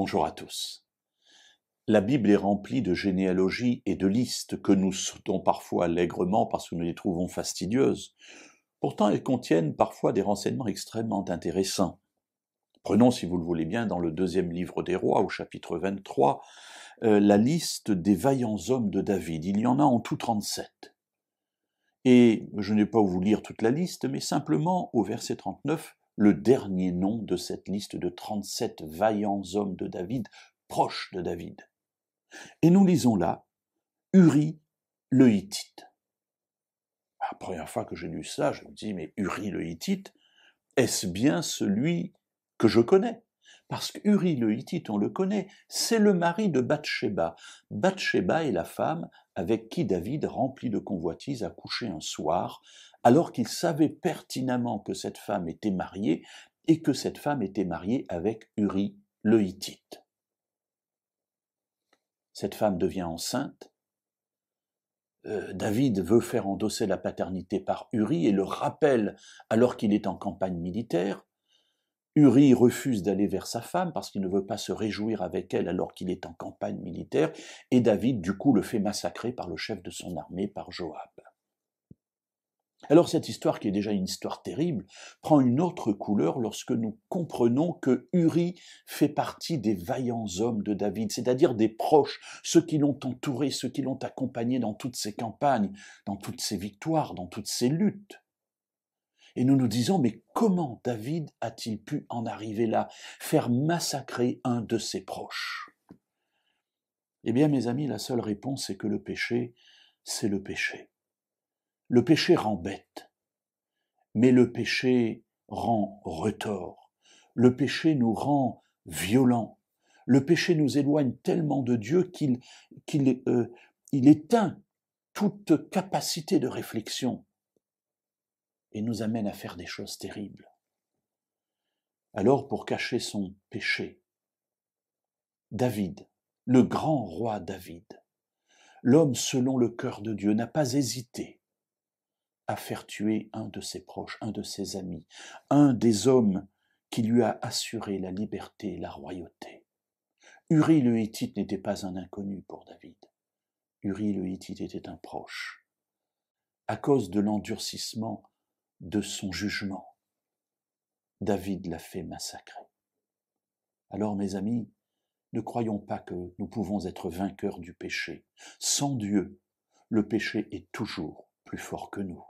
Bonjour à tous. La Bible est remplie de généalogies et de listes que nous sautons parfois allègrement parce que nous les trouvons fastidieuses. Pourtant, elles contiennent parfois des renseignements extrêmement intéressants. Prenons, si vous le voulez bien, dans le deuxième livre des Rois, au chapitre 23, la liste des vaillants hommes de David. Il y en a en tout 37. Et je n'ai pas vous lire toute la liste, mais simplement au verset 39, le dernier nom de cette liste de 37 vaillants hommes de David, proches de David. Et nous lisons là Uri le Hittite. La première fois que j'ai lu ça, je me dis, mais Uri le Hittite, est-ce bien celui que je connais? Parce que Uri le Hittite, on le connaît, c'est le mari de Bathsheba. Bathsheba est la femme avec qui David, rempli de convoitise, a couché un soir, alors qu'il savait pertinemment que cette femme était mariée et que cette femme était mariée avec Uri le Hittite. Cette femme devient enceinte. David veut faire endosser la paternité par Uri et le rappelle alors qu'il est en campagne militaire. Uri refuse d'aller vers sa femme parce qu'il ne veut pas se réjouir avec elle alors qu'il est en campagne militaire, et David, du coup, le fait massacrer par le chef de son armée, par Joab. Alors cette histoire, qui est déjà une histoire terrible, prend une autre couleur lorsque nous comprenons que Uri fait partie des vaillants hommes de David, c'est-à-dire des proches, ceux qui l'ont entouré, ceux qui l'ont accompagné dans toutes ses campagnes, dans toutes ses victoires, dans toutes ses luttes. Et nous nous disons, mais comment David a-t-il pu en arriver là, faire massacrer un de ses proches? Eh bien, mes amis, la seule réponse est que le péché, c'est le péché. Le péché rend bête, mais le péché rend retors. Le péché nous rend violents. Le péché nous éloigne tellement de Dieu qu'il éteint toute capacité de réflexion et nous amène à faire des choses terribles. Alors, pour cacher son péché, David, le grand roi David, l'homme selon le cœur de Dieu, n'a pas hésité à faire tuer un de ses proches, un de ses amis, un des hommes qui lui a assuré la liberté et la royauté. Uri le Hittite n'était pas un inconnu pour David. Uri le Hittite était un proche. À cause de l'endurcissement de son jugement, David l'a fait massacrer. Alors, mes amis, ne croyons pas que nous pouvons être vainqueurs du péché. Sans Dieu, le péché est toujours plus fort que nous.